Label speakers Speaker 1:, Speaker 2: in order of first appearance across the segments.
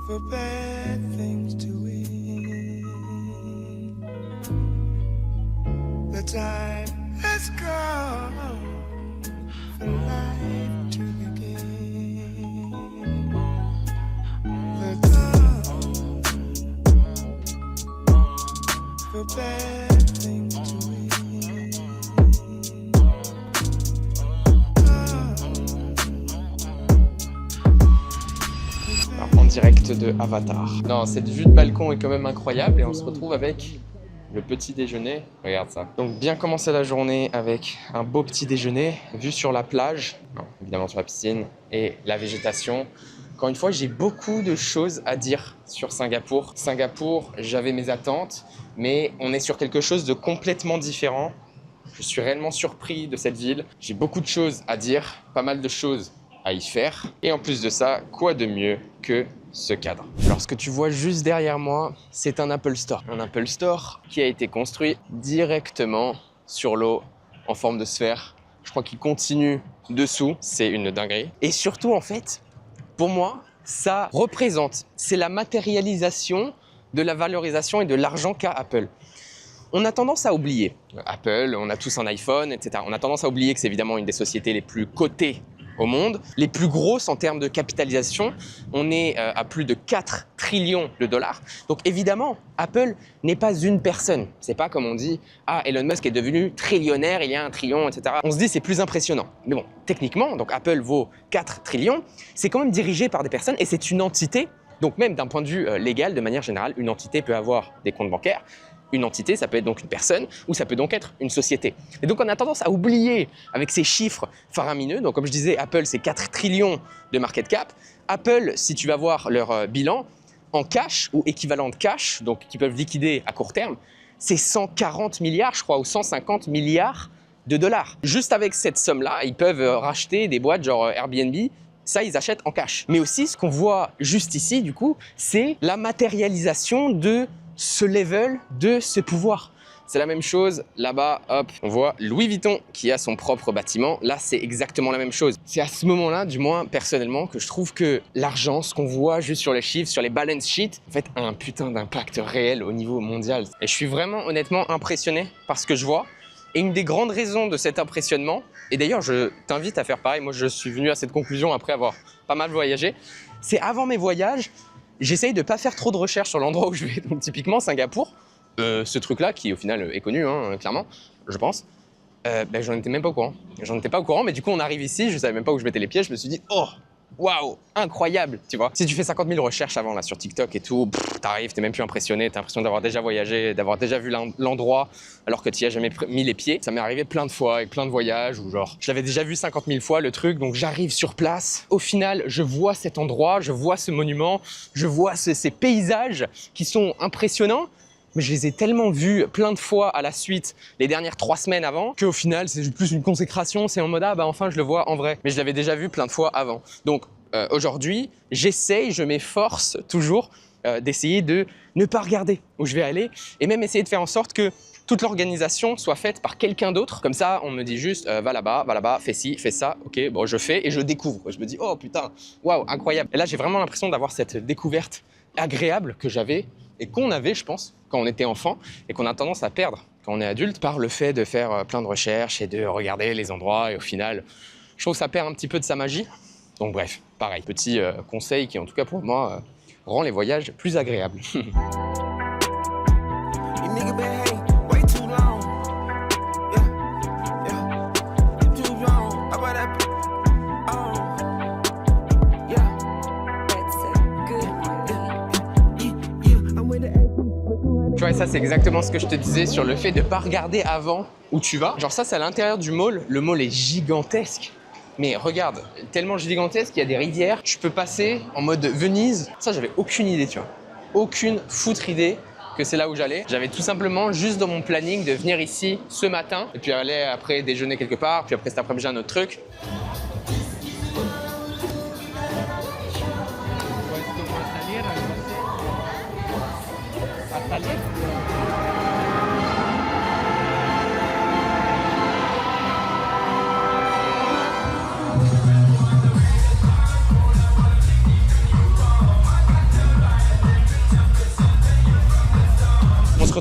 Speaker 1: for bad things to win. The time has come for life to begin. The time for bad things to win.
Speaker 2: En direct de Avatar. Non, cette vue de balcon est quand même incroyable et on se retrouve avec le petit déjeuner. Regarde ça. Donc bien commencer la journée avec un beau petit déjeuner, vue sur la plage, non, évidemment sur la piscine et la végétation. Encore une fois, j'ai beaucoup de choses à dire sur Singapour. Singapour, j'avais mes attentes, mais on est sur quelque chose de complètement différent. Je suis réellement surpris de cette ville. J'ai beaucoup de choses à dire, pas mal de choses à y faire. Et en plus de ça, quoi de mieux que ce cadre. Alors ce que tu vois juste derrière moi, c'est un Apple Store. Un Apple Store qui a été construit directement sur l'eau en forme de sphère. Je crois qu'il continue dessous, c'est une dinguerie. Et surtout en fait, pour moi, ça représente, c'est la matérialisation de la valorisation et de l'argent qu'a Apple. On a tendance à oublier Apple, on a tous un iPhone, etc. On a tendance à oublier que c'est évidemment une des sociétés les plus cotées au monde, les plus grosses en termes de capitalisation. On est à plus de 4 trillions de dollars. Donc évidemment, Apple n'est pas une personne. C'est pas comme on dit, ah, Elon Musk est devenu trillionnaire, il y a 1 trillion, etc. On se dit c'est plus impressionnant. Mais bon, techniquement, donc Apple vaut 4 trillions, c'est quand même dirigé par des personnes et c'est une entité. Donc même d'un point de vue légal, de manière générale, une entité peut avoir des comptes bancaires. Une entité, ça peut être donc une personne ou ça peut donc être une société. Et donc on a tendance à oublier avec ces chiffres faramineux. Donc comme je disais, Apple c'est 4 trillions de market cap. Apple, si tu vas voir leur bilan en cash ou équivalent de cash, donc qui peuvent liquider à court terme, c'est 140 milliards, je crois, ou 150 milliards de dollars. Juste avec cette somme-là, ils peuvent racheter des boîtes genre Airbnb. Ça, ils achètent en cash. Mais aussi, ce qu'on voit juste ici, du coup, c'est la matérialisation de ce level, de ce pouvoir. C'est la même chose là-bas, hop, on voit Louis Vuitton qui a son propre bâtiment. Là, c'est exactement la même chose. C'est à ce moment-là, du moins personnellement, que je trouve que l'argent, ce qu'on voit juste sur les chiffres, sur les balance sheets, en fait, a un putain d'impact réel au niveau mondial. Et je suis vraiment honnêtement impressionné par ce que je vois. Et une des grandes raisons de cet impressionnement, et d'ailleurs, je t'invite à faire pareil, moi je suis venu à cette conclusion après avoir pas mal voyagé, c'est avant mes voyages, j'essaye de ne pas faire trop de recherches sur l'endroit où je vais, donc typiquement Singapour, ce truc-là qui au final est connu, hein, clairement, je pense, j'en étais même pas au courant. J'en étais pas au courant, mais du coup on arrive ici, je savais même pas où je mettais les pieds, je me suis dit, oh, waouh, incroyable, tu vois. Si tu fais 50 000 recherches avant là sur TikTok et tout, t'arrives, t'es même plus impressionné, t'as l'impression d'avoir déjà voyagé, d'avoir déjà vu l'endroit alors que tu y as jamais mis les pieds. Ça m'est arrivé plein de fois avec plein de voyages où genre, je l'avais déjà vu 50 000 fois le truc, donc j'arrive sur place. Au final, je vois cet endroit, je vois ce monument, je vois ces paysages qui sont impressionnants. Mais je les ai tellement vus plein de fois à la suite les dernières 3 semaines avant qu'au final c'est plus une consécration, c'est en mode ah bah enfin je le vois en vrai. Mais je l'avais déjà vu plein de fois avant. Donc aujourd'hui j'essaye, je m'efforce toujours d'essayer de ne pas regarder où je vais aller et même essayer de faire en sorte que toute l'organisation soit faite par quelqu'un d'autre. Comme ça on me dit juste va là-bas, fais ci, fais ça, ok bon je fais et je découvre. Je me dis oh putain, waouh incroyable. Et là j'ai vraiment l'impression d'avoir cette découverte agréable que j'avais et qu'on avait, je pense, quand on était enfant et qu'on a tendance à perdre quand on est adulte par le fait de faire plein de recherches et de regarder les endroits et au final, je trouve que ça perd un petit peu de sa magie. Donc bref, pareil, petit conseil qui en tout cas pour moi rend les voyages plus agréables. Tu vois, ça c'est exactement ce que je te disais sur le fait de ne pas regarder avant où tu vas. Genre ça c'est à l'intérieur du mall, le mall est gigantesque. Mais regarde, tellement gigantesque qu'il y a des rivières, tu peux passer en mode Venise. Ça j'avais aucune idée, tu vois. Aucune foutre idée que c'est là où j'allais. J'avais tout simplement juste dans mon planning de venir ici ce matin et puis aller après déjeuner quelque part, puis après cet après-midi un autre truc.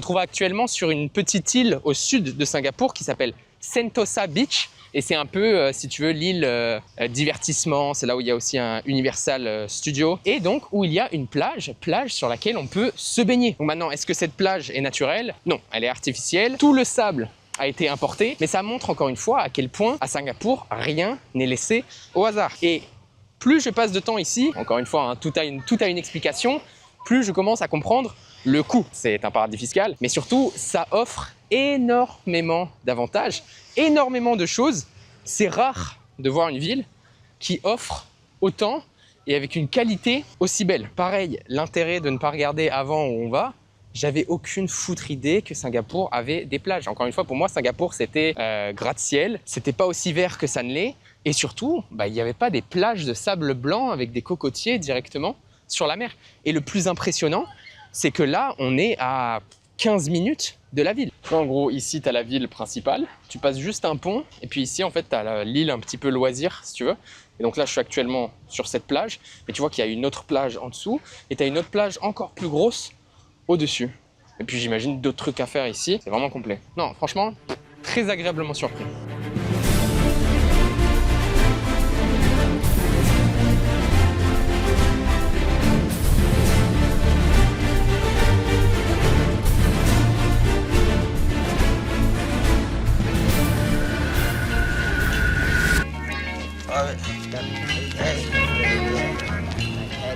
Speaker 2: trouve actuellement sur une petite île au sud de Singapour qui s'appelle Sentosa Beach. Et c'est un peu, si tu veux, l'île divertissement. C'est là où il y a aussi un Universal Studio. Et donc, où il y a une plage sur laquelle on peut se baigner. Donc maintenant, est-ce que cette plage est naturelle? Non, elle est artificielle. Tout le sable a été importé. Mais ça montre encore une fois à quel point, à Singapour, rien n'est laissé au hasard. Et plus je passe de temps ici, encore une fois, hein, tout a une explication, plus je commence à comprendre le coût. C'est un paradis fiscal, mais surtout, ça offre énormément d'avantages, énormément de choses. C'est rare de voir une ville qui offre autant et avec une qualité aussi belle. Pareil, l'intérêt de ne pas regarder avant où on va, j'avais aucune foutre idée que Singapour avait des plages. Encore une fois, pour moi, Singapour, c'était gratte-ciel. C'était pas aussi vert que ça ne l'est. Et surtout, il n'y avait pas des plages de sable blanc avec des cocotiers directement sur la mer. Et le plus impressionnant, c'est que là, on est à 15 minutes de la ville. En gros, ici, tu as la ville principale. Tu passes juste un pont. Et puis ici, en fait, tu as l'île un petit peu loisir, si tu veux. Et donc là, je suis actuellement sur cette plage. Mais tu vois qu'il y a une autre plage en dessous. Et tu as une autre plage encore plus grosse au-dessus. Et puis j'imagine d'autres trucs à faire ici. C'est vraiment complet. Non, franchement, très agréablement surpris.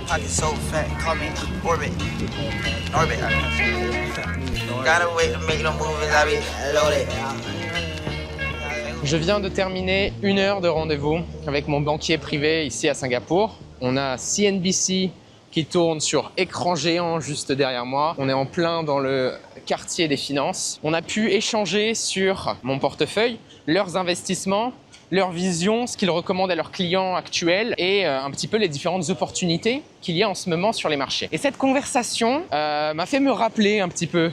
Speaker 3: Pocket so fat, call me Orbit. Orbit. Gotta wait to make no movies, I be loaded.
Speaker 2: Je viens de terminer 1 heure de rendez-vous avec mon banquier privé ici à Singapour. On a CNBC qui tourne sur écran géant juste derrière moi. On est en plein dans le quartier des finances. On a pu échanger sur mon portefeuille, leurs investissements, leur vision, ce qu'ils recommandent à leurs clients actuels et un petit peu les différentes opportunités qu'il y a en ce moment sur les marchés. Et cette conversation m'a fait me rappeler un petit peu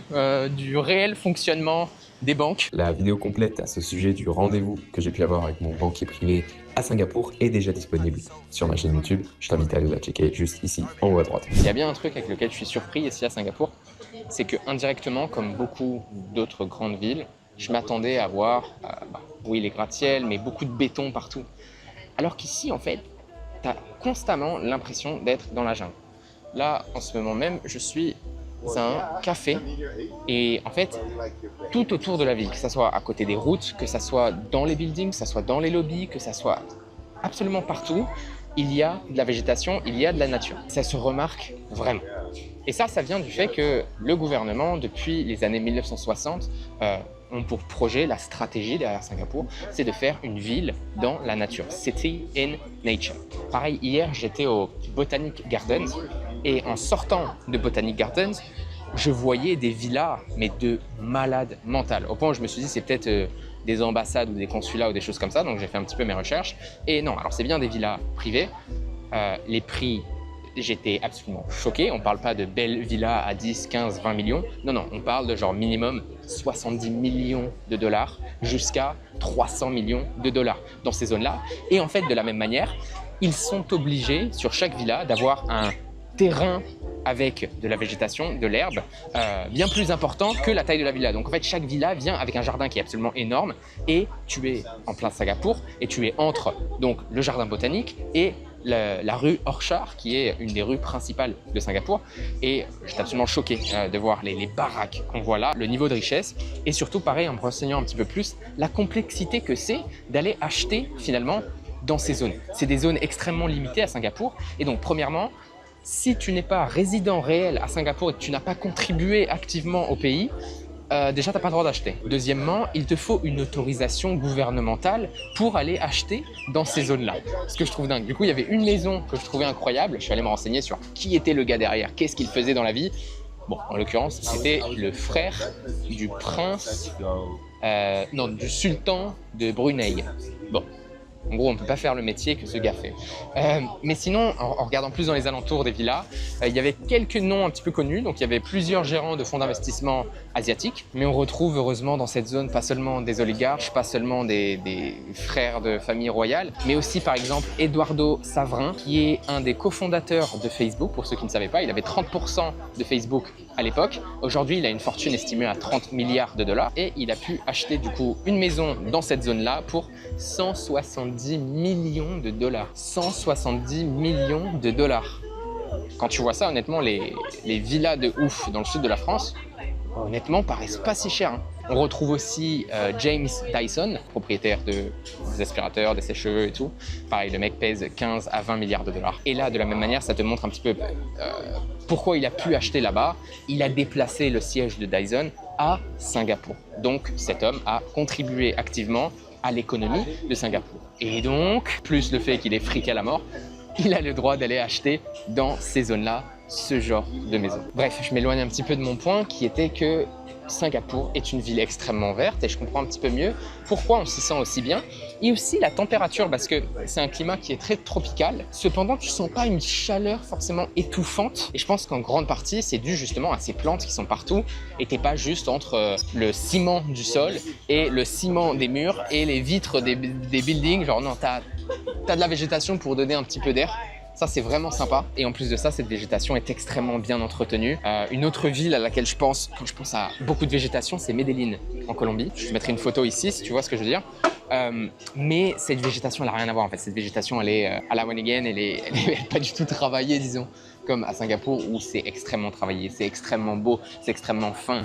Speaker 2: du réel fonctionnement des banques.
Speaker 4: La vidéo complète à ce sujet du rendez-vous que j'ai pu avoir avec mon banquier privé à Singapour est déjà disponible sur ma chaîne YouTube. Je t'invite à aller la checker juste ici en haut à droite.
Speaker 2: Il y a bien un truc avec lequel je suis surpris ici à Singapour, c'est que indirectement, comme beaucoup d'autres grandes villes, je m'attendais à voir, oui, les gratte-ciel, mais beaucoup de béton partout. Alors qu'ici, en fait, tu as constamment l'impression d'être dans la jungle. Là, en ce moment même, je suis dans un café et en fait, tout autour de la ville, que ce soit à côté des routes, que ce soit dans les buildings, que ce soit dans les lobbies, que ce soit absolument partout, il y a de la végétation, il y a de la nature. Ça se remarque vraiment. Et ça vient du fait que le gouvernement, depuis les années 1960, ont pour projet, la stratégie derrière Singapour, c'est de faire une ville dans la nature. City in nature. Pareil, hier, j'étais au Botanic Gardens et en sortant de Botanic Gardens, je voyais des villas, mais de malades mentales. Au point où je me suis dit, c'est peut-être des ambassades ou des consulats ou des choses comme ça. Donc, j'ai fait un petit peu mes recherches. Et non, alors c'est bien des villas privées. Les prix, j'étais absolument choqué. On ne parle pas de belles villas à 10, 15, 20 millions. Non, non, on parle de genre minimum 70 millions de dollars jusqu'à 300 millions de dollars dans ces zones-là. Et en fait, de la même manière, ils sont obligés, sur chaque villa, d'avoir un terrain avec de la végétation, de l'herbe, bien plus important que la taille de la villa. Donc en fait, chaque villa vient avec un jardin qui est absolument énorme et tu es en plein Singapour et tu es entre donc, le jardin botanique et la rue Orchard, qui est une des rues principales de Singapour. Et j'étais absolument choqué de voir les baraques qu'on voit là, le niveau de richesse et surtout, pareil, en me renseignant un petit peu plus, la complexité que c'est d'aller acheter finalement dans ces zones. C'est des zones extrêmement limitées à Singapour et donc premièrement, si tu n'es pas résident réel à Singapour et que tu n'as pas contribué activement au pays, déjà, tu n'as pas le droit d'acheter. Deuxièmement, il te faut une autorisation gouvernementale pour aller acheter dans ces zones-là. Ce que je trouve dingue. Du coup, il y avait une maison que je trouvais incroyable. Je suis allé me renseigner sur qui était le gars derrière, qu'est-ce qu'il faisait dans la vie. Bon, en l'occurrence, c'était le frère du prince, non, du sultan de Brunei. Bon, En gros, on ne peut pas faire le métier que ce gars fait. Mais sinon, en regardant plus dans les alentours des villas, il y avait quelques noms un petit peu connus. Donc, il y avait plusieurs gérants de fonds d'investissement asiatiques. Mais on retrouve heureusement dans cette zone pas seulement des oligarches, pas seulement des frères de famille royale, mais aussi par exemple Eduardo Saverin, qui est un des cofondateurs de Facebook. Pour ceux qui ne savaient pas, il avait 30% de Facebook à l'époque. Aujourd'hui, il a une fortune estimée à 30 milliards de dollars et il a pu acheter du coup une maison dans cette zone-là pour 170 millions de dollars. 170 millions de dollars. Quand tu vois ça, honnêtement, les villas de ouf dans le sud de la France, honnêtement, paraissent pas si chères. Hein. On retrouve aussi James Dyson, propriétaire des aspirateurs, des sèche-cheveux et tout. Pareil, le mec pèse 15 à 20 milliards de dollars. Et là, de la même manière, ça te montre un petit peu pourquoi il a pu acheter là-bas. Il a déplacé le siège de Dyson à Singapour. Donc, cet homme a contribué activement à l'économie de Singapour. Et donc, plus le fait qu'il est fric à la mort, il a le droit d'aller acheter dans ces zones-là ce genre de maison. Bref, je m'éloigne un petit peu de mon point qui était que Singapour est une ville extrêmement verte et je comprends un petit peu mieux pourquoi on s'y sent aussi bien. Et aussi la température parce que c'est un climat qui est très tropical. Cependant, tu sens pas une chaleur forcément étouffante. Et je pense qu'en grande partie, c'est dû justement à ces plantes qui sont partout et t'es pas juste entre le ciment du sol et le ciment des murs et les vitres des buildings. Genre non, t'as de la végétation pour donner un petit peu d'air. Ça, c'est vraiment sympa. Et en plus de ça, cette végétation est extrêmement bien entretenue. Une autre ville à laquelle je pense, quand je pense à beaucoup de végétation, c'est Medellín, en Colombie. Je te mettrai une photo ici, si tu vois ce que je veux dire. Mais cette végétation, elle n'a rien à voir en fait. Cette végétation, elle est à la one again, elle est pas du tout travaillée, disons, comme à Singapour, où c'est extrêmement travaillé, c'est extrêmement beau, c'est extrêmement fin.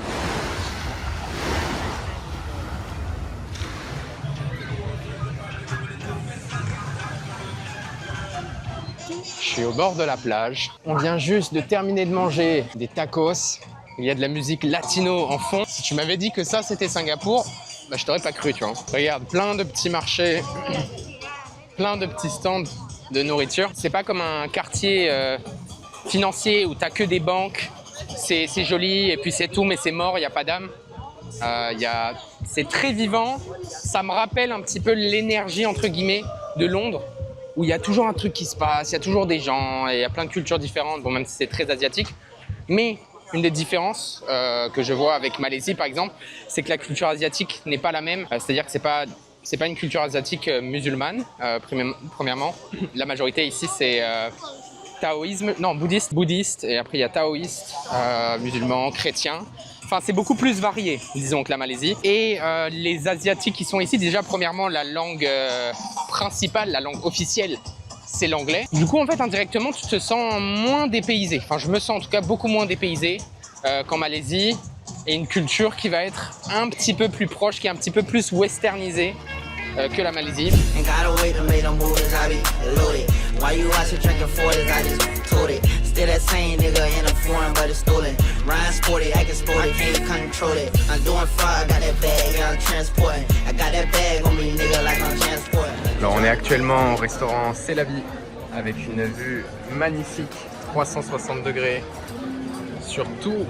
Speaker 2: Je suis au bord de la plage. On vient juste de terminer de manger des tacos. Il y a de la musique latino en fond. Si tu m'avais dit que ça, c'était Singapour, bah, je t'aurais pas cru, tu vois. Regarde, plein de petits marchés, plein de petits stands de nourriture. C'est pas comme un quartier financier où t'as que des banques. C'est joli et puis c'est tout, mais c'est mort, il n'y a pas d'âme. C'est très vivant. Ça me rappelle un petit peu l'énergie, entre guillemets, de Londres, où il y a toujours un truc qui se passe, il y a toujours des gens, et il y a plein de cultures différentes, bon, même si c'est très asiatique. Mais une des différences que je vois avec Malaisie, par exemple, c'est que la culture asiatique n'est pas la même. C'est-à-dire que c'est pas une culture asiatique musulmane, premièrement. La majorité ici, c'est taoïsme, non, bouddhiste, et après il y a taoïste, musulman, chrétien. Enfin, c'est beaucoup plus varié, disons, que la Malaisie. Et les Asiatiques qui sont ici, déjà, premièrement, la langue principale, la langue officielle, c'est l'anglais. Du coup, en fait, indirectement, tu te sens moins dépaysé. Enfin, je me sens en tout cas beaucoup moins dépaysé qu'en Malaisie. Et une culture qui va être un petit peu plus proche, qui est un petit peu plus westernisée que la Malaisie. Still that same nigga in a foreign but it's stolen. Ryan sporty, I can sport it, can't control it. I'm doing far, I got that bag, yeah, I'm transporting. I got that bag on me, nigga, like I'm transporting. Alors on est actuellement au restaurant C'est la vie avec une vue magnifique, 360 degrés sur tout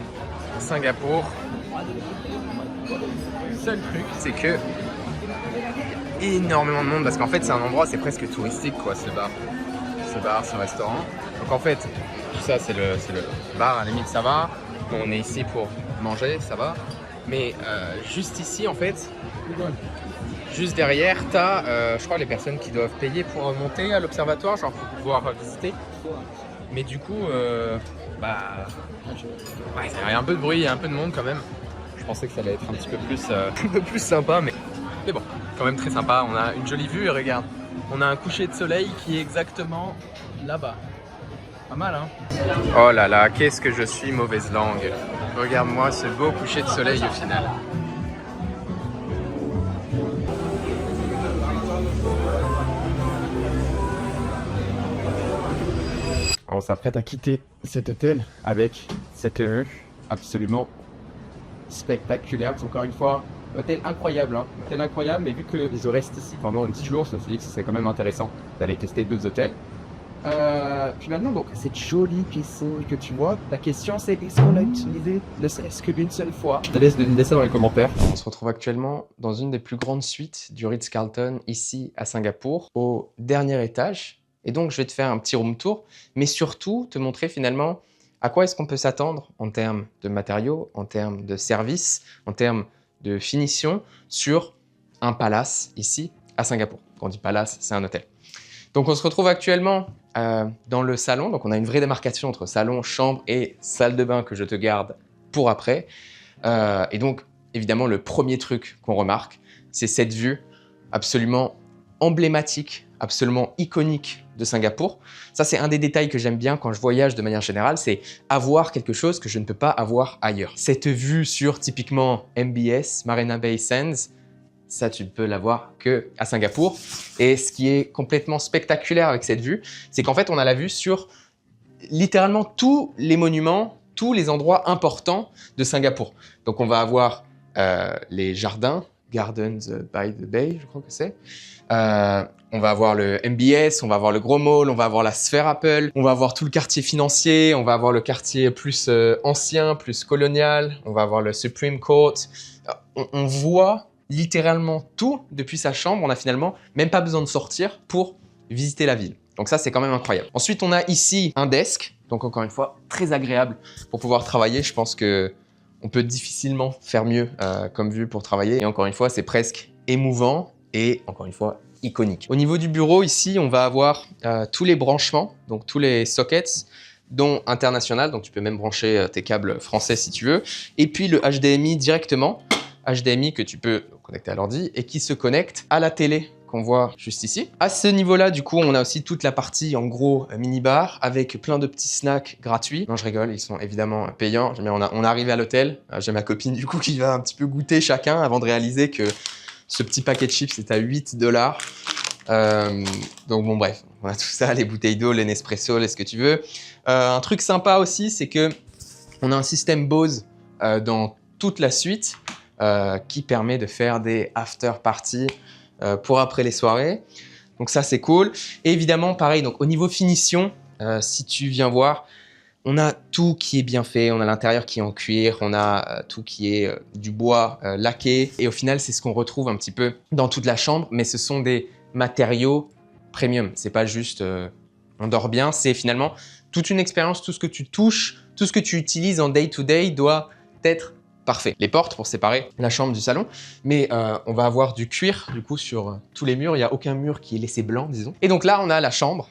Speaker 2: Singapour. Le seul truc, c'est que il y a énormément de monde parce qu'en fait c'est un endroit, c'est presque touristique quoi, ce bar, ce restaurant. Donc en fait, tout ça c'est le bar, à la limite ça va. On est ici pour manger, ça va. Mais juste ici en fait, juste derrière, t'as, je crois, les personnes qui doivent payer pour monter à l'observatoire, genre pour pouvoir visiter. Mais du coup, ouais, il y a un peu de bruit, il y a un peu de monde quand même. Je pensais que ça allait être un petit peu plus, sympa, mais bon, quand même très sympa. On a une jolie vue et regarde, on a un coucher de soleil qui est exactement là-bas. Pas mal, hein? Oh là là, qu'est-ce que je suis mauvaise langue. Regarde-moi ce beau coucher de soleil au final.
Speaker 4: On s'apprête à quitter cet hôtel avec cette vue absolument spectaculaire. Encore une fois, hôtel incroyable, hein. Hôtel incroyable, mais vu que je reste ici pendant 10 jours, je me suis dit que ce serait quand même intéressant d'aller tester d'autres hôtels. Puis maintenant, donc, cette jolie piscine que tu vois, la question c'est est-ce qu'on l'a utilisée ne serait-ce qu'une seule fois? Je te laisse deviner ça dans les commentaires.
Speaker 2: On se retrouve actuellement dans une des plus grandes suites du Ritz-Carlton ici à Singapour, au dernier étage. Et donc, je vais te faire un petit room tour, mais surtout te montrer finalement à quoi est-ce qu'on peut s'attendre en termes de matériaux, en termes de services, en termes de finition sur un palace ici à Singapour. Quand on dit palace, c'est un hôtel. Donc, on se retrouve actuellement dans le salon. Donc, on a une vraie démarcation entre salon, chambre et salle de bain que je te garde pour après. Et donc, évidemment, le premier truc qu'on remarque, c'est cette vue absolument emblématique, absolument iconique de Singapour. Ça, c'est un des détails que j'aime bien quand je voyage de manière générale, c'est avoir quelque chose que je ne peux pas avoir ailleurs. Cette vue sur typiquement MBS, Marina Bay Sands, ça, tu ne peux l'avoir que à Singapour. Et ce qui est complètement spectaculaire avec cette vue, c'est qu'en fait, on a la vue sur littéralement tous les monuments, tous les endroits importants de Singapour. Donc, on va avoir les jardins, Gardens by the Bay, je crois que c'est. On va avoir le MBS, on va avoir le gros mall, on va avoir la sphère Apple, on va avoir tout le quartier financier, on va avoir le quartier plus ancien, plus colonial, on va avoir le Supreme Court. On voit littéralement tout depuis sa chambre. On n'a finalement même pas besoin de sortir pour visiter la ville. Donc ça, c'est quand même incroyable. Ensuite, on a ici un desk. Donc encore une fois, très agréable pour pouvoir travailler. Je pense que on peut difficilement faire mieux comme vue pour travailler. Et encore une fois, c'est presque émouvant et encore une fois, iconique. Au niveau du bureau, ici, on va avoir tous les branchements, donc tous les sockets, dont international. Donc tu peux même brancher tes câbles français si tu veux. Et puis le HDMI directement. HDMI que tu peux connecter à l'ordi et qui se connecte à la télé qu'on voit juste ici. À ce niveau-là, du coup, on a aussi toute la partie, en gros, mini-bar avec plein de petits snacks gratuits. Non, je rigole, ils sont évidemment payants. Mais on est arrivé à l'hôtel. J'ai ma copine, du coup, qui va un petit peu goûter chacun avant de réaliser que ce petit paquet de chips est à 8 $. Donc bon, bref, on a tout ça, les bouteilles d'eau, les Nespresso, les ce que tu veux. Un truc sympa aussi, c'est que on a un système Bose dans toute la suite qui permet de faire des after parties pour après les soirées. Donc ça, c'est cool. Et évidemment, pareil, donc au niveau finition, si tu viens voir, on a tout qui est bien fait. On a l'intérieur qui est en cuir, on a tout qui est du bois laqué. Et au final, c'est ce qu'on retrouve un petit peu dans toute la chambre, mais ce sont des matériaux premium. C'est pas juste on dort bien, c'est finalement toute une expérience, tout ce que tu touches, tout ce que tu utilises en day-to-day doit être parfait. Les portes pour séparer la chambre du salon, mais on va avoir du cuir du coup sur tous les murs. Il n'y a aucun mur qui est laissé blanc, disons. Et donc là, on a la chambre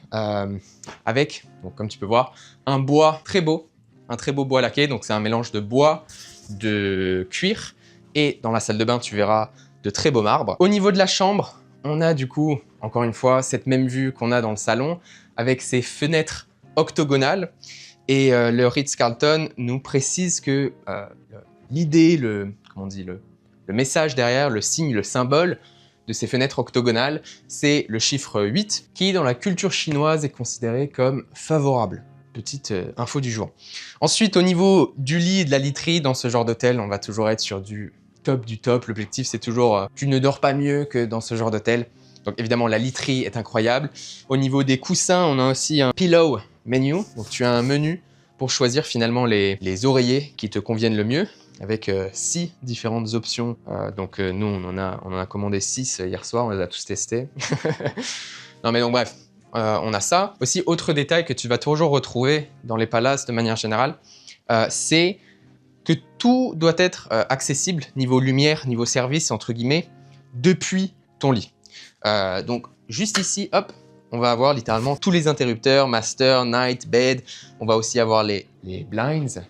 Speaker 2: avec, donc, comme tu peux voir, un bois très beau, un très beau bois laqué. Donc c'est un mélange de bois, de cuir, et dans la salle de bain, tu verras de très beaux marbres. Au niveau de la chambre, on a du coup, encore une fois, cette même vue qu'on a dans le salon, avec ces fenêtres octogonales. Et le Ritz-Carlton nous précise que l'idée, le message derrière, le signe, le symbole de ces fenêtres octogonales, c'est le chiffre 8 qui, dans la culture chinoise, est considéré comme favorable. Petite info du jour. Ensuite, au niveau du lit et de la literie, dans ce genre d'hôtel, on va toujours être sur du top du top. L'objectif, c'est toujours tu ne dors pas mieux que dans ce genre d'hôtel. Donc évidemment, la literie est incroyable. Au niveau des coussins, on a aussi un pillow menu. Donc tu as un menu pour choisir finalement les oreillers qui te conviennent le mieux, avec 6 différentes options. Nous, on en a commandé 6 hier soir, on les a tous testés. Non mais donc bref, on a ça. Aussi, autre détail que tu vas toujours retrouver dans les palaces de manière générale, c'est que tout doit être accessible niveau lumière, niveau service, entre guillemets, depuis ton lit. Donc juste ici, hop, on va avoir littéralement tous les interrupteurs, master, night, bed. On va aussi avoir les blinds.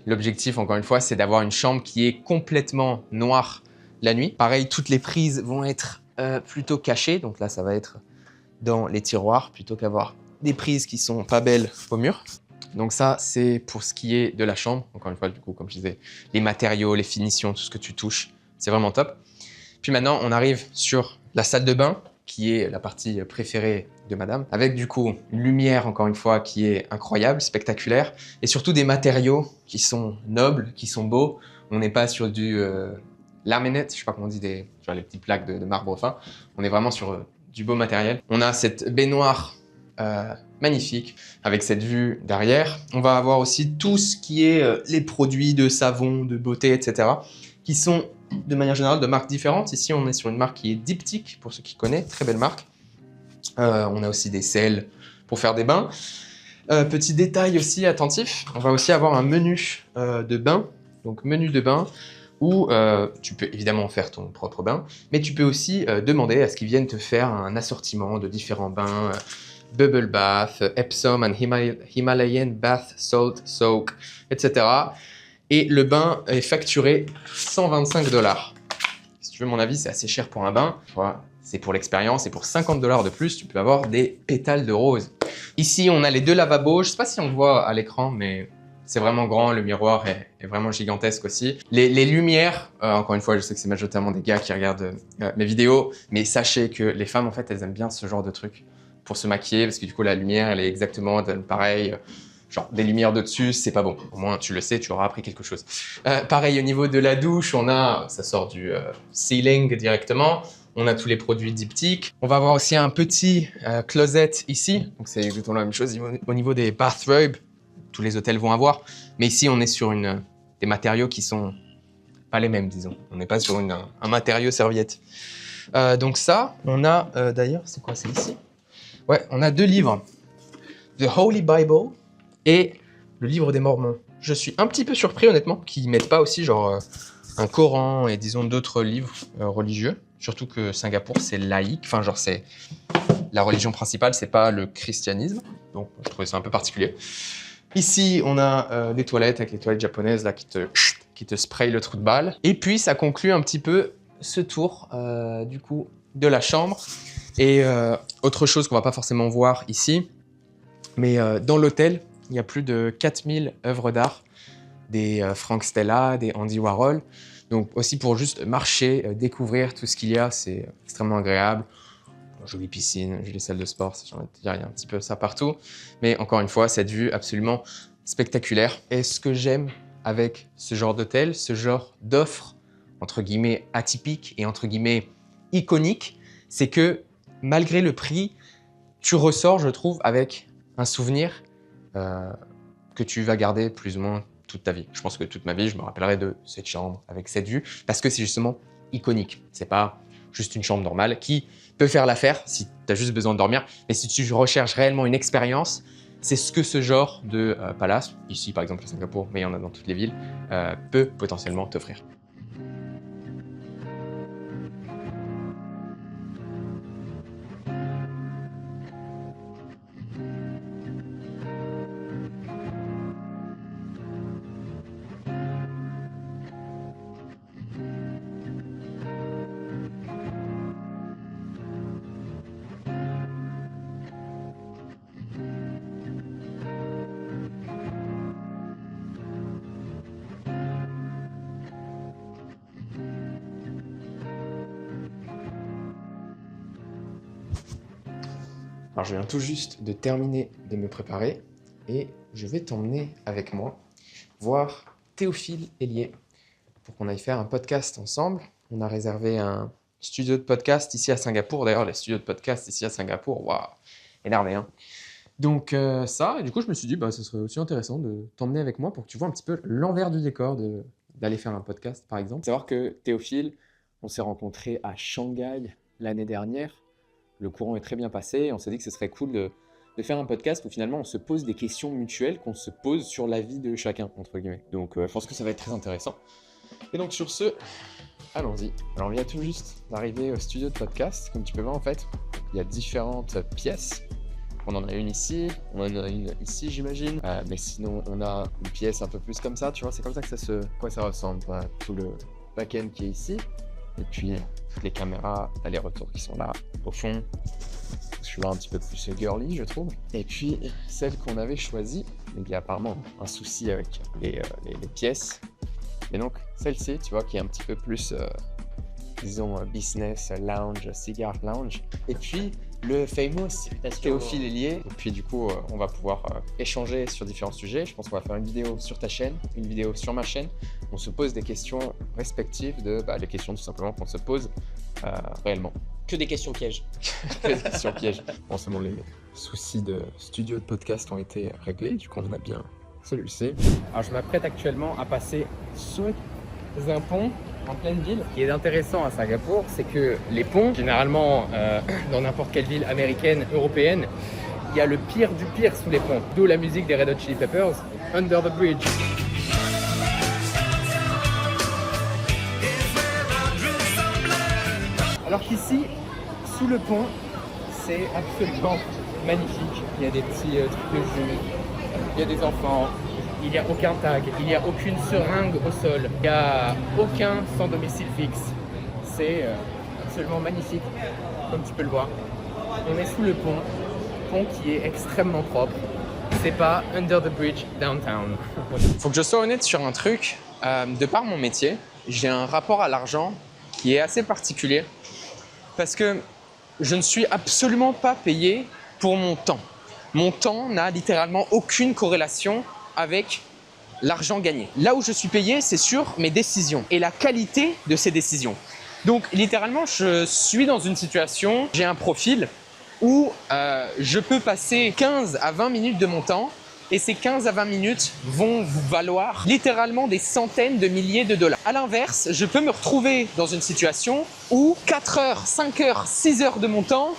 Speaker 2: L'objectif, encore une fois, c'est d'avoir une chambre qui est complètement noire la nuit. Pareil, toutes les prises vont être plutôt cachées. Donc là, ça va être dans les tiroirs plutôt qu'avoir des prises qui sont pas belles au mur. Donc ça, c'est pour ce qui est de la chambre. Encore une fois, du coup, comme je disais, les matériaux, les finitions, tout ce que tu touches, c'est vraiment top. Puis maintenant, on arrive sur la salle de bain, qui est la partie préférée de madame, avec du coup une lumière, encore une fois, qui est incroyable, spectaculaire, et surtout des matériaux qui sont nobles, qui sont beaux. On n'est pas sur du laminate, je sais pas comment on dit, les petites plaques de marbre fin. On est vraiment sur du beau matériel. On a cette baignoire magnifique avec cette vue derrière. On va avoir aussi tout ce qui est les produits de savon, de beauté, etc. qui sont de manière générale de marques différentes. Ici, on est sur une marque qui est Diptyque, pour ceux qui connaissent, très belle marque. On a aussi des sels pour faire des bains. Petit détail aussi attentif, on va aussi avoir un menu de bain, donc menu de bain, où tu peux évidemment faire ton propre bain, mais tu peux aussi demander à ce qu'ils viennent te faire un assortiment de différents bains, Bubble Bath, Epsom and Himalayan Bath Salt Soak, etc. Et le bain est facturé 125 $. Si tu veux mon avis, c'est assez cher pour un bain. Voilà, c'est pour l'expérience et pour 50 $ de plus, tu peux avoir des pétales de rose. Ici, on a les 2 lavabos. Je ne sais pas si on le voit à l'écran, mais c'est vraiment grand. Le miroir est vraiment gigantesque aussi. Les lumières, encore une fois, je sais que c'est majoritairement des gars qui regardent mes vidéos, mais sachez que les femmes, en fait, elles aiment bien ce genre de truc pour se maquiller, parce que du coup, la lumière, elle est exactement pareil. Genre, des lumières de dessus, c'est pas bon. Au moins, tu le sais, tu auras appris quelque chose. Pareil, au niveau de la douche, ça sort du ceiling directement. On a tous les produits Diptyque. On va avoir aussi un petit closet ici. Donc, c'est exactement la même chose au niveau des bathrobes. Tous les hôtels vont avoir. Mais ici, on est sur des matériaux qui sont pas les mêmes, disons. On n'est pas sur un matériau serviette. Donc ça, on a d'ailleurs, c'est quoi, c'est ici? Ouais, on a 2 livres. The Holy Bible et le livre des Mormons. Je suis un petit peu surpris, honnêtement, qu'ils mettent pas aussi genre un Coran et disons d'autres livres religieux. Surtout que Singapour, c'est laïque. Enfin, genre, c'est la religion principale, c'est pas le christianisme. Donc, je trouvais ça un peu particulier. Ici, on a des toilettes avec les toilettes japonaises là, qui te sprayent le trou de balle. Et puis, ça conclut un petit peu ce tour du coup de la chambre. Et autre chose qu'on va pas forcément voir ici, mais dans l'hôtel, il y a plus de 4000 œuvres d'art, des Frank Stella, des Andy Warhol. Donc aussi pour juste marcher, découvrir tout ce qu'il y a, c'est extrêmement agréable. Jolie piscine, jolie salle de sport, j'ai envie de dire, il y a un petit peu ça partout. Mais encore une fois, cette vue absolument spectaculaire. Et ce que j'aime avec ce genre d'hôtel, ce genre d'offre, entre guillemets atypique et entre guillemets iconique, c'est que malgré le prix, tu ressors, je trouve, avec un souvenir que tu vas garder plus ou moins toute ta vie. Je pense que toute ma vie, je me rappellerai de cette chambre avec cette vue parce que c'est justement iconique. C'est pas juste une chambre normale qui peut faire l'affaire si tu as juste besoin de dormir. Mais si tu recherches réellement une expérience, c'est ce que ce genre de palace, ici par exemple à Singapour, mais il y en a dans toutes les villes, peut potentiellement t'offrir. Alors je viens tout juste de terminer de me préparer et je vais t'emmener avec moi voir Théophile Hélier pour qu'on aille faire un podcast ensemble. On a réservé un studio de podcast ici à Singapour. D'ailleurs, les studios de podcast ici à Singapour, waouh, énervé, hein. Donc ça, et du coup je me suis dit, ce serait aussi intéressant de t'emmener avec moi pour que tu vois un petit peu l'envers du décor d'aller faire un podcast par exemple. Savoir que Théophile, on s'est rencontrés à Shanghai l'année dernière. Le courant est très bien passé. On s'est dit que ce serait cool de faire un podcast où finalement on se pose des questions mutuelles qu'on se pose sur la vie de chacun, entre guillemets. Donc je pense que ça va être très intéressant. Et donc sur ce, allons-y. Alors on vient tout juste d'arriver au studio de podcast. Comme tu peux voir en fait, il y a différentes pièces. On en a une ici, on en a une ici j'imagine. Mais sinon on a une pièce un peu plus comme ça, tu vois. C'est comme ça que ça ressemble. Voilà, tout le back-end qui est ici. Et puis toutes les caméras aller-retour qui sont là au fond. Je suis là un petit peu plus girly je trouve. Et puis celle qu'on avait choisie, il y a apparemment un souci avec les pièces. Et donc celle-ci, tu vois, qui est un petit peu plus, disons, business lounge, cigar lounge. Et puis le famous Théophile Hélier. Et puis du coup, on va pouvoir échanger sur différents sujets. Je pense qu'on va faire une vidéo sur ta chaîne, une vidéo sur ma chaîne. On se pose des questions respectives les questions tout simplement qu'on se pose réellement.
Speaker 5: Que des questions pièges.
Speaker 4: Sur piège. Bon, c'est bon, les soucis de studio de podcast ont été réglés, du coup on a bien celui-ci. Alors je m'apprête actuellement à passer sous un pont en pleine ville. Ce qui est intéressant à Singapour, c'est que les ponts, généralement dans n'importe quelle ville américaine, européenne, il y a le pire du pire sous les ponts. D'où la musique des Red Hot Chili Peppers, Under the Bridge. Alors qu'ici, sous le pont, c'est absolument magnifique. Il y a des petits trucs de jus, il y a des enfants, il n'y a aucun tag, il n'y a aucune seringue au sol, il n'y a aucun sans domicile fixe. C'est absolument magnifique, comme tu peux le voir. On est sous le pont qui est extrêmement propre. C'est pas Under the Bridge downtown.
Speaker 2: Faut que je sois honnête sur un truc. De par mon métier, j'ai un rapport à l'argent qui est assez particulier parce que je ne suis absolument pas payé pour mon temps. Mon temps n'a littéralement aucune corrélation avec l'argent gagné. Là où je suis payé, c'est sur mes décisions et la qualité de ces décisions. Donc littéralement, je suis dans une situation, j'ai un profil où je peux passer 15 à 20 minutes de mon temps et ces 15 à 20 minutes vont vous valoir littéralement des centaines de milliers de dollars. À l'inverse, je peux me retrouver dans une situation où 4 heures, 5 heures, 6 heures de mon temps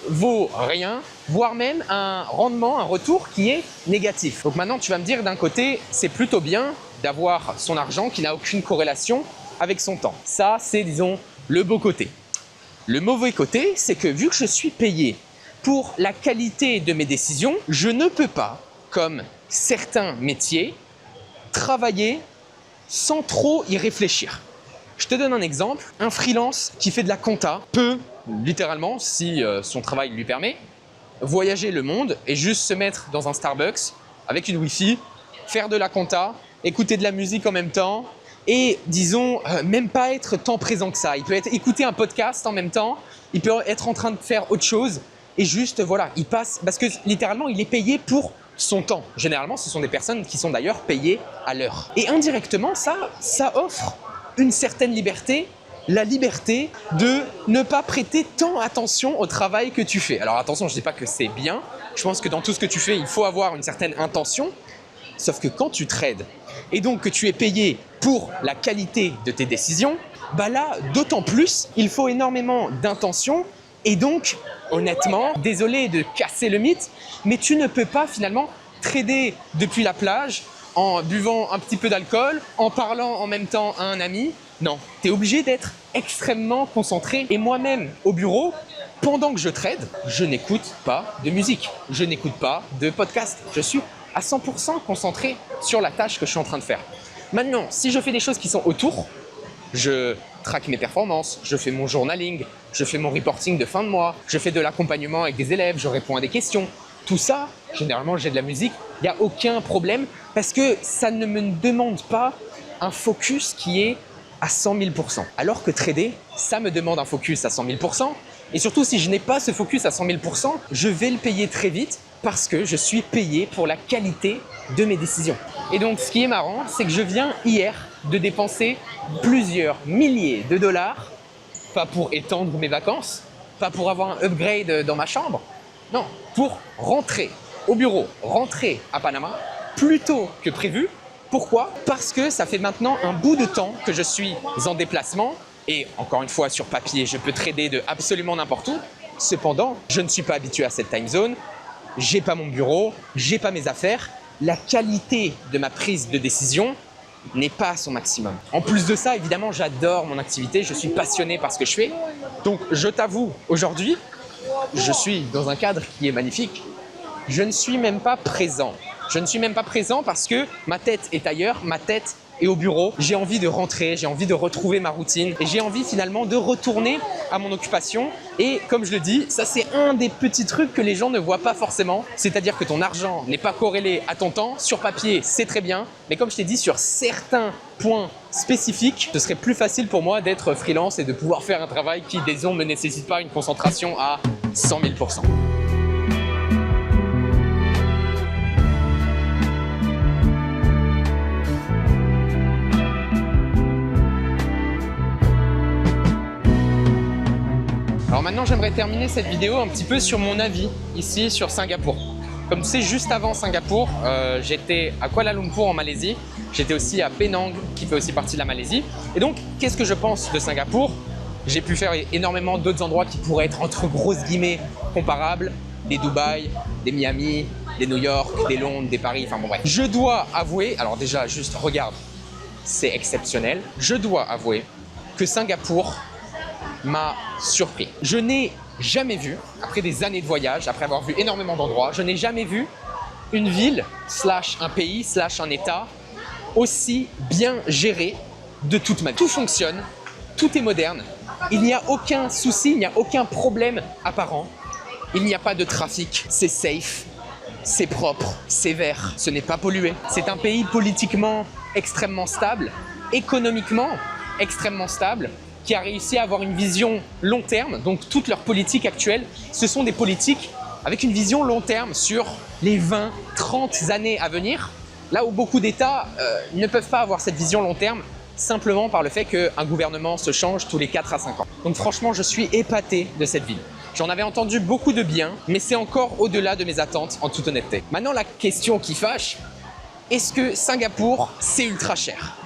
Speaker 2: vaut rien, voire même un rendement, un retour qui est négatif. Donc maintenant, tu vas me dire d'un côté, c'est plutôt bien d'avoir son argent qui n'a aucune corrélation avec son temps. Ça, c'est, disons, le beau côté. Le mauvais côté, c'est que vu que je suis payé pour la qualité de mes décisions, je ne peux pas, comme certains métiers, travailler sans trop y réfléchir. Je te donne un exemple. Un freelance qui fait de la compta peut, littéralement, si son travail lui permet, voyager le monde et juste se mettre dans un Starbucks avec une Wi-Fi, faire de la compta, écouter de la musique en même temps et, disons, même pas être tant présent que ça. Il peut écouter un podcast en même temps, il peut être en train de faire autre chose et juste, voilà, il passe, parce que littéralement, il est payé pour son temps. Généralement, ce sont des personnes qui sont d'ailleurs payées à l'heure. Et indirectement, ça offre une certaine liberté, la liberté de ne pas prêter tant attention au travail que tu fais. Alors attention, je ne dis pas que c'est bien, je pense que dans tout ce que tu fais, il faut avoir une certaine intention, sauf que quand tu trades et donc que tu es payé pour la qualité de tes décisions, bah là, d'autant plus, il faut énormément d'intention et donc, honnêtement, désolé de casser le mythe, mais tu ne peux pas finalement trader depuis la plage en buvant un petit peu d'alcool, en parlant en même temps à un ami. Non, tu es obligé d'être extrêmement concentré. Et moi-même, au bureau, pendant que je trade, je n'écoute pas de musique, je n'écoute pas de podcast. Je suis à 100% concentré sur la tâche que je suis en train de faire. Maintenant, si je fais des choses qui sont autour, je traque mes performances, je fais mon journaling, je fais mon reporting de fin de mois, je fais de l'accompagnement avec des élèves, je réponds à des questions. Tout ça, généralement, j'ai de la musique, il n'y a aucun problème parce que ça ne me demande pas un focus qui est à 100 000%. Alors que trader, ça me demande un focus à 100 000%. Et surtout, si je n'ai pas ce focus à 100 000%, je vais le payer très vite parce que je suis payé pour la qualité de mes décisions. Et donc, ce qui est marrant, c'est que je viens hier de dépenser plusieurs milliers de dollars, pas pour étendre mes vacances, pas pour avoir un upgrade dans ma chambre, non, pour rentrer au bureau, rentrer à Panama plus tôt que prévu. Pourquoi ? Parce que ça fait maintenant un bout de temps que je suis en déplacement et encore une fois sur papier, je peux trader de absolument n'importe où. Cependant, je ne suis pas habitué à cette time zone, j'ai pas mon bureau, j'ai pas mes affaires. La qualité de ma prise de décision n'est pas à son maximum. En plus de ça, évidemment, j'adore mon activité, je suis passionné par ce que je fais. Donc, je t'avoue, aujourd'hui, je suis dans un cadre qui est magnifique. Je ne suis même pas présent. Je ne suis même pas présent parce que ma tête est ailleurs, ma tête est au bureau. J'ai envie de rentrer, j'ai envie de retrouver ma routine et j'ai envie finalement de retourner à mon occupation. Et comme je le dis, ça c'est un des petits trucs que les gens ne voient pas forcément. C'est-à-dire que ton argent n'est pas corrélé à ton temps. Sur papier, c'est très bien. Mais comme je t'ai dit, sur certains points spécifiques, ce serait plus facile pour moi d'être freelance et de pouvoir faire un travail qui, disons, ne nécessite pas une concentration à 100 000%. Alors maintenant, j'aimerais terminer cette vidéo un petit peu sur mon avis ici sur Singapour. Comme tu sais, juste avant Singapour, j'étais à Kuala Lumpur en Malaisie. J'étais aussi à Penang, qui fait aussi partie de la Malaisie. Et donc, qu'est-ce que je pense de Singapour? J'ai pu faire énormément d'autres endroits qui pourraient être entre grosses guillemets comparables. Des Dubaï, des Miami, des New York, des Londres, des Paris, enfin bon bref. Je dois avouer, alors déjà juste regarde, c'est exceptionnel. Je dois avouer que Singapour m'a surpris. Je n'ai jamais vu, après des années de voyage, après avoir vu énormément d'endroits, je n'ai jamais vu une ville, / un pays, / un état aussi bien géré de toute ma vie. Tout fonctionne, tout est moderne, il n'y a aucun souci, il n'y a aucun problème apparent, il n'y a pas de trafic, c'est safe, c'est propre, c'est vert, ce n'est pas pollué. C'est un pays politiquement extrêmement stable, économiquement extrêmement stable, qui a réussi à avoir une vision long terme. Donc toutes leurs politiques actuelles, ce sont des politiques avec une vision long terme sur les 20, 30 années à venir. Là où beaucoup d'États ne peuvent pas avoir cette vision long terme, simplement par le fait qu'un gouvernement se change tous les 4 à 5 ans. Donc franchement, je suis épaté de cette ville. J'en avais entendu beaucoup de bien, mais c'est encore au-delà de mes attentes, en toute honnêteté. Maintenant, la question qui fâche, est-ce que Singapour, c'est ultra cher?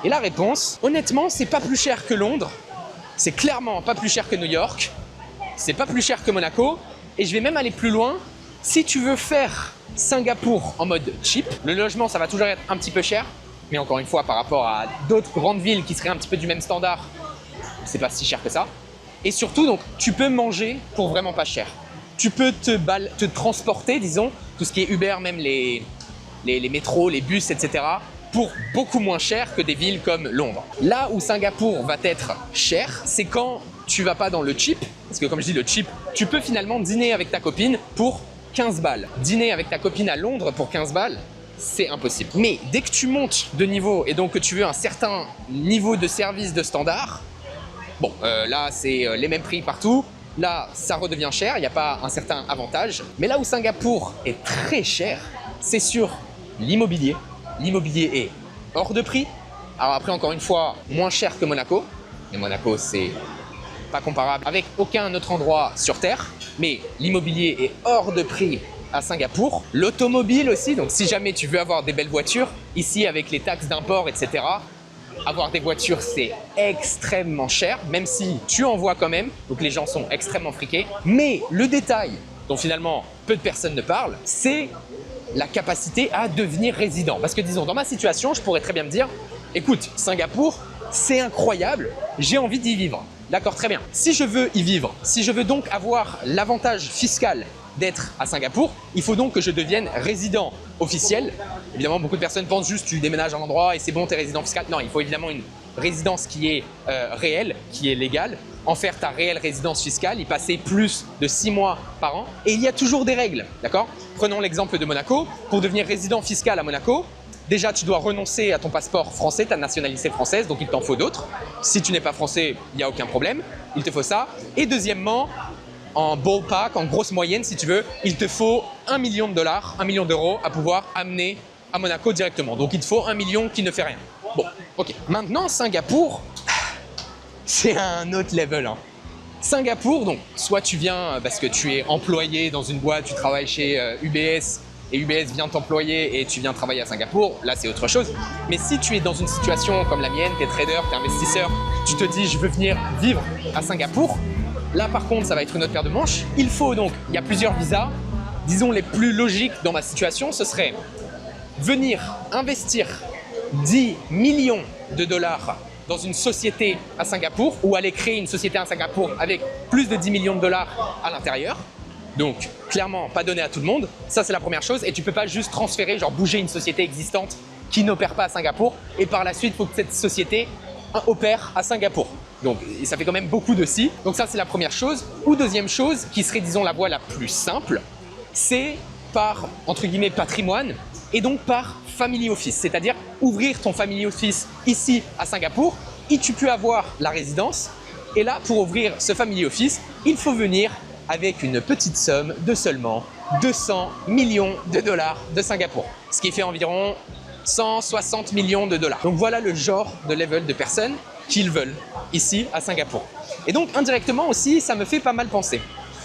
Speaker 2: Et la réponse, honnêtement, c'est pas plus cher que Londres, c'est clairement pas plus cher que New York, c'est pas plus cher que Monaco, et je vais même aller plus loin. Si tu veux faire Singapour en mode cheap, le logement, ça va toujours être un petit peu cher, mais encore une fois, par rapport à d'autres grandes villes qui seraient un petit peu du même standard, c'est pas si cher que ça. Et surtout, donc, tu peux manger pour vraiment pas cher. Tu peux te transporter, disons, tout ce qui est Uber, même les métros, les bus, etc., pour beaucoup moins cher que des villes comme Londres. Là où Singapour va être cher, c'est quand tu vas pas dans le cheap, parce que comme je dis le cheap, tu peux finalement dîner avec ta copine pour 15 balles. Dîner avec ta copine à Londres pour 15 balles, c'est impossible. Mais dès que tu montes de niveau et donc que tu veux un certain niveau de service de standard, bon, là c'est les mêmes prix partout, là ça redevient cher, il n'y a pas un certain avantage. Mais là où Singapour est très cher, c'est sur l'immobilier. L'immobilier est hors de prix. Alors après, encore une fois, moins cher que Monaco. Et Monaco, c'est pas comparable avec aucun autre endroit sur Terre. Mais l'immobilier est hors de prix à Singapour. L'automobile aussi, donc si jamais tu veux avoir des belles voitures, ici avec les taxes d'import, etc., avoir des voitures, c'est extrêmement cher, même si tu en vois quand même. Donc les gens sont extrêmement friqués. Mais le détail dont finalement peu de personnes ne parlent, c'est la capacité à devenir résident. Parce que disons, dans ma situation, je pourrais très bien me dire, écoute, Singapour, c'est incroyable, j'ai envie d'y vivre. D'accord, très bien. Si je veux y vivre, si je veux donc avoir l'avantage fiscal d'être à Singapour, il faut donc que je devienne résident officiel. Évidemment, beaucoup de personnes pensent juste tu déménages à un endroit et c'est bon, tu es résident fiscal. Non, il faut évidemment une résidence qui est réelle, qui est légale, en faire ta réelle résidence fiscale, y passer plus de 6 mois par an. Et il y a toujours des règles, d'accord? Prenons l'exemple de Monaco. Pour devenir résident fiscal à Monaco, déjà tu dois renoncer à ton passeport français, ta nationalité française, donc il t'en faut d'autres. Si tu n'es pas français, il n'y a aucun problème, il te faut ça. Et deuxièmement, en ballpark, en grosse moyenne si tu veux, il te faut 1 million de dollars, 1 million d'euros à pouvoir amener à Monaco directement. Donc il te faut 1 million qui ne fait rien. Bon, ok. Maintenant, Singapour, c'est un autre level. Singapour, donc, soit tu viens parce que tu es employé dans une boîte, tu travailles chez UBS et UBS vient t'employer et tu viens travailler à Singapour, là c'est autre chose. Mais si tu es dans une situation comme la mienne, tu es trader, tu es investisseur, tu te dis je veux venir vivre à Singapour, là par contre ça va être une autre paire de manches. Il faut donc, il y a plusieurs visas. Disons les plus logiques dans ma situation, ce serait venir investir 10 millions de dollars dans une société à Singapour ou aller créer une société à Singapour avec plus de 10 millions de dollars à l'intérieur. Donc, clairement, pas donné à tout le monde. Ça, c'est la première chose. Et tu peux pas juste transférer, genre bouger une société existante qui n'opère pas à Singapour. Et par la suite, il faut que cette société opère à Singapour. Donc, ça fait quand même beaucoup de si. Donc ça, c'est la première chose. Ou deuxième chose, qui serait, disons, la voie la plus simple, c'est par, entre guillemets, patrimoine et donc par family office. C'est-à-dire ouvrir ton family office ici à Singapour et tu peux avoir la résidence. Et là, pour ouvrir ce family office, il faut venir avec une petite somme de seulement 200 millions de dollars de Singapour. Ce qui fait environ 160 millions de dollars. Donc voilà le genre de level de personnes qu'ils veulent ici à Singapour. Et donc indirectement aussi, ça me fait pas mal penser.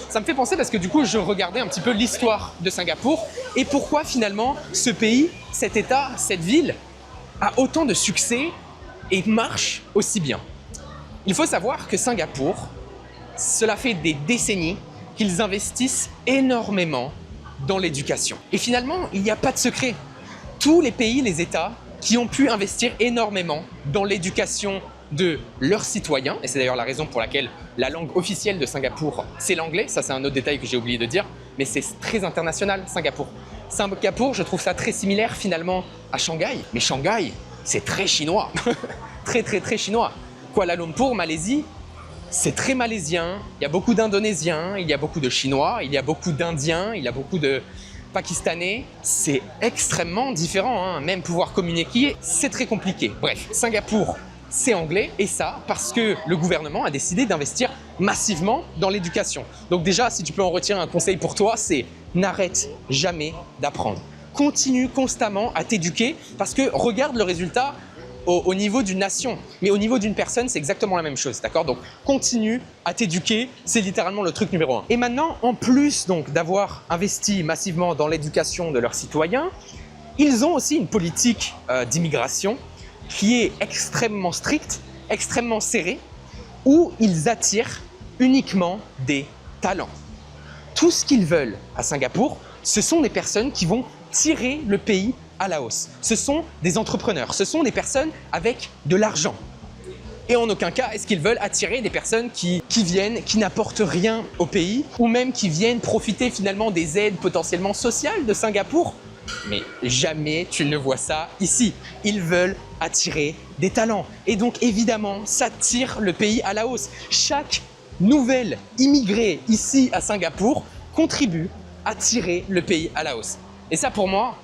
Speaker 2: Ça me fait penser parce que du coup, je regardais un petit peu l'histoire de Singapour et pourquoi finalement ce pays, cet État, cette ville a autant de succès et marche aussi bien. Il faut savoir que Singapour, cela fait des décennies qu'ils investissent énormément dans l'éducation. Et finalement, il n'y a pas de secret. Tous les pays, les États qui ont pu investir énormément dans l'éducation de leurs citoyens, et c'est d'ailleurs la raison pour laquelle la langue officielle de Singapour, c'est l'anglais, ça c'est un autre détail que j'ai oublié de dire, mais c'est très international, Singapour. Singapour, je trouve ça très similaire finalement à Shanghai, mais Shanghai, c'est très chinois, très chinois. Kuala Lumpur, Malaisie, c'est très malaisien, il y a beaucoup d'Indonésiens, il y a beaucoup de Chinois, il y a beaucoup d'Indiens, il y a beaucoup de Pakistanais. C'est extrêmement différent, hein. Même pouvoir communiquer, c'est très compliqué. Bref, Singapour, c'est anglais, et ça parce que le gouvernement a décidé d'investir massivement dans l'éducation. Donc déjà, si tu peux en retirer un conseil pour toi, c'est n'arrête jamais d'apprendre. Continue constamment à t'éduquer parce que regarde le résultat au niveau d'une nation, mais au niveau d'une personne, c'est exactement la même chose, d'accord? Donc, continue à t'éduquer, c'est littéralement le truc numéro 1. Et maintenant, en plus donc d'avoir investi massivement dans l'éducation de leurs citoyens, ils ont aussi une politique d'immigration qui est extrêmement stricte, extrêmement serrée, où ils attirent uniquement des talents. Tout ce qu'ils veulent à Singapour, ce sont des personnes qui vont tirer le pays à la hausse. Ce sont des entrepreneurs, ce sont des personnes avec de l'argent. Et en aucun cas est-ce qu'ils veulent attirer des personnes qui viennent, qui n'apportent rien au pays, ou même qui viennent profiter finalement des aides potentiellement sociales de Singapour. Mais jamais tu ne vois ça ici. Ils veulent attirer des talents. Et donc évidemment, ça tire le pays à la hausse. Chaque nouvel immigré ici à Singapour contribue à tirer le pays à la hausse. Et ça pour moi,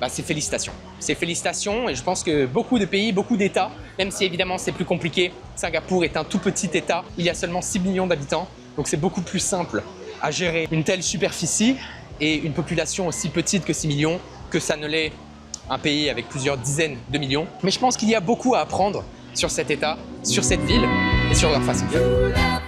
Speaker 2: c'est félicitations. C'est félicitations et je pense que beaucoup de pays, beaucoup d'États, même si évidemment c'est plus compliqué, Singapour est un tout petit État, il y a seulement 6 millions d'habitants, donc c'est beaucoup plus simple à gérer une telle superficie et une population aussi petite que 6 millions que ça ne l'est un pays avec plusieurs dizaines de millions. Mais je pense qu'il y a beaucoup à apprendre sur cet État, sur cette ville et sur leur façon de faire.